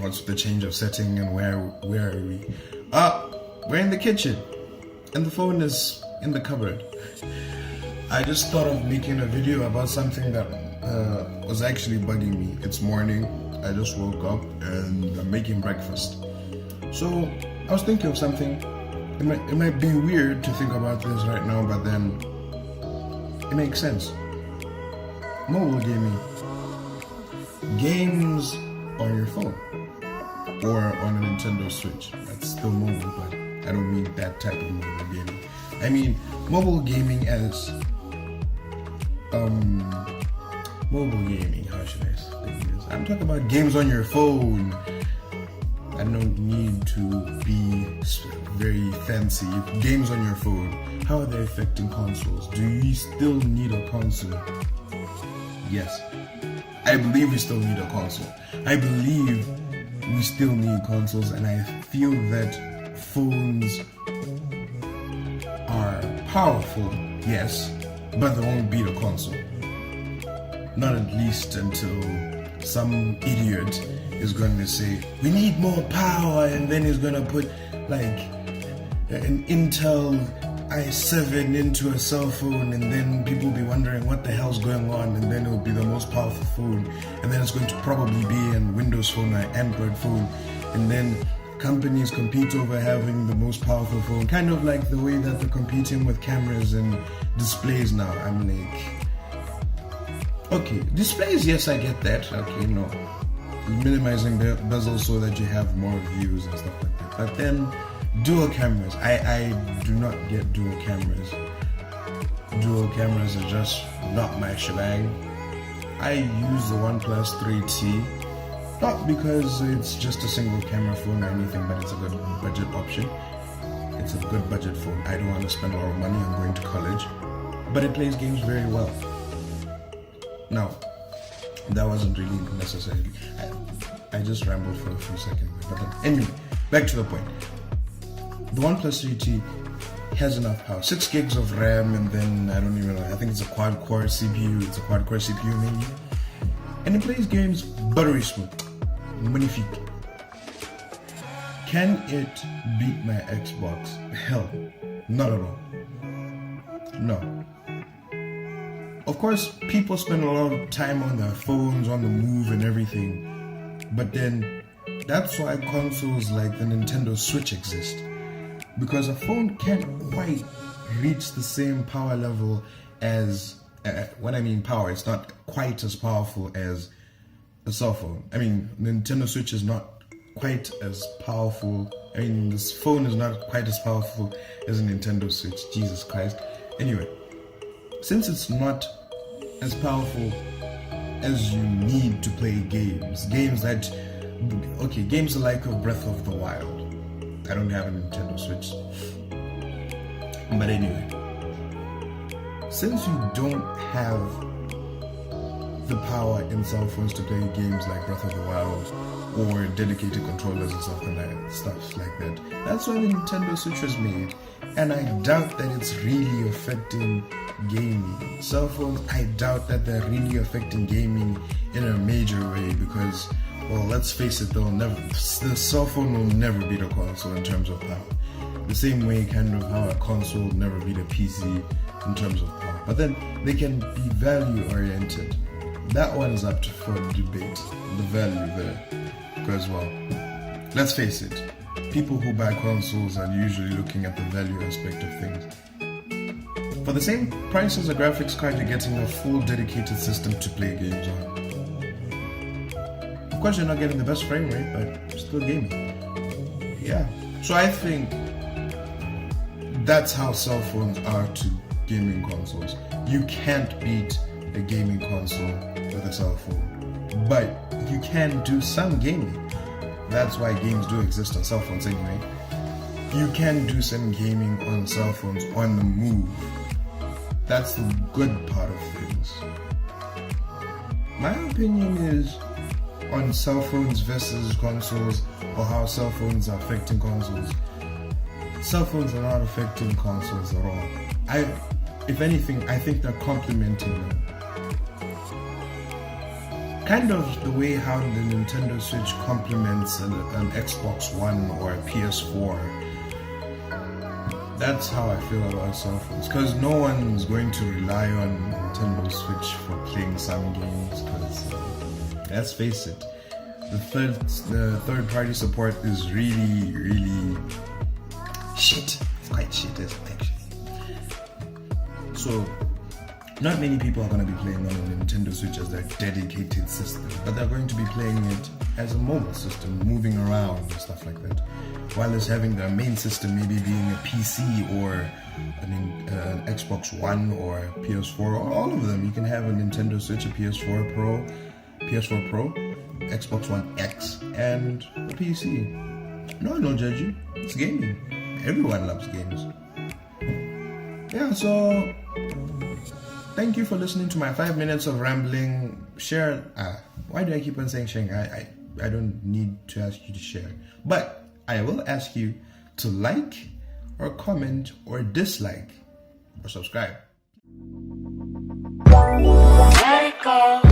what's the change of setting and where are we? We're in the kitchen and the phone is in the cupboard. I just thought of making a video about something that was actually bugging me. It's morning, I just woke up and I'm making breakfast. So I was thinking of something. It might be weird to think about this right now, but then it makes sense. Mobile gaming. Games on your phone or on a Nintendo Switch. That's still mobile, but I don't mean that type of mobile gaming. I mean mobile gaming as mobile gaming, how should I say this? I'm talking about games on your phone. I don't need to be very fancy. Games on your phone, how are they affecting consoles? Do you still need a console? Yes. I believe we still need a console. I believe we still need consoles, and I feel that phones are powerful, yes, but they won't beat a console. Not at least until some idiot is going to say, we need more power, and then he's going to put like an Intel i7 into a cell phone, and then people will be wondering what the hell's going on, and then it will be the most powerful phone, and then it's going to probably be a Windows phone or Android phone, and then companies compete over having the most powerful phone, kind of like the way that they're competing with cameras and displays now. I'm like, okay, displays, yes, I get that. Okay, no, minimizing the bezel so that you have more views and stuff like that. But then dual cameras, I do not get dual cameras. Dual cameras are just not my shebang. I use the OnePlus 3T, not because it's just a single camera phone or anything, but it's a good budget option. It's a good budget phone. I don't want to spend a lot of money on going to college, but it plays games very well. Now, that wasn't really necessarily. I just rambled for a few seconds. But then, anyway, back to the point. The OnePlus 3T has enough power, 6 gigs of RAM, and then I don't even know, I think it's a quad-core CPU. It's a quad-core CPU maybe, and it plays games buttery smooth, magnifique. Can it beat my Xbox? Hell, not at all. No. Of course, people spend a lot of time on their phones, on the move and everything, but then that's why consoles like the Nintendo Switch exist. Because a phone can't quite reach the same power level as, when I mean power, it's not quite as powerful as a cell phone. I mean, Nintendo Switch is not quite as powerful. I mean, this phone is not quite as powerful as a Nintendo Switch. Jesus Christ. Anyway, since it's not as powerful as you need to play games that, okay, games the like of Breath of the Wild. I don't have a Nintendo Switch. But anyway, since you don't have the power in cell phones to play games like Breath of the Wild or dedicated controllers and stuff like that, that's why the Nintendo Switch was made. And I doubt that it's really affecting gaming. Cell phones, I doubt that they're really affecting gaming in a major way because, well, let's face it, the cell phone will never beat a console in terms of power. The same way kind of how a console will never beat a PC in terms of power. But then they can be value oriented. That one's up for debate, the value there. Because, well, let's face it, people who buy consoles are usually looking at the value aspect of things. For the same price as a graphics card, you're getting a full dedicated system to play games on. Of course, you're not getting the best frame rate, but you're still gaming. Yeah. So I think that's how cell phones are to gaming consoles. You can't beat a gaming console with a cell phone, but you can do some gaming. That's why games do exist on cell phones anyway. You can do some gaming on cell phones on the move. That's the good part of things. My opinion is on cell phones versus consoles, or how cell phones are affecting consoles. Cell phones are not affecting consoles at all. If anything, I think they're complementing them. kind of the way how the Nintendo Switch complements an Xbox One or a PS4. That's how I feel about cell phones, because no one's going to rely on Nintendo Switch for playing some games, because let's face it, the third party support is really shit. It's quite shit, actually. So not many people are going to be playing on a Nintendo Switch as their dedicated system, but they're going to be playing it as a mobile system, moving around and stuff like that. While it's having their main system maybe being a PC or an Xbox One or a PS4, or all of them. You can have a Nintendo Switch, a PS4 Pro, Xbox One X, and a PC. No, I don't judge you. It's gaming. Everyone loves games. Yeah, so thank you for listening to my 5 minutes of rambling. Share. Why do I keep on saying sharing? I don't need to ask you to share, but I will ask you to like or comment or dislike or subscribe. Let it go.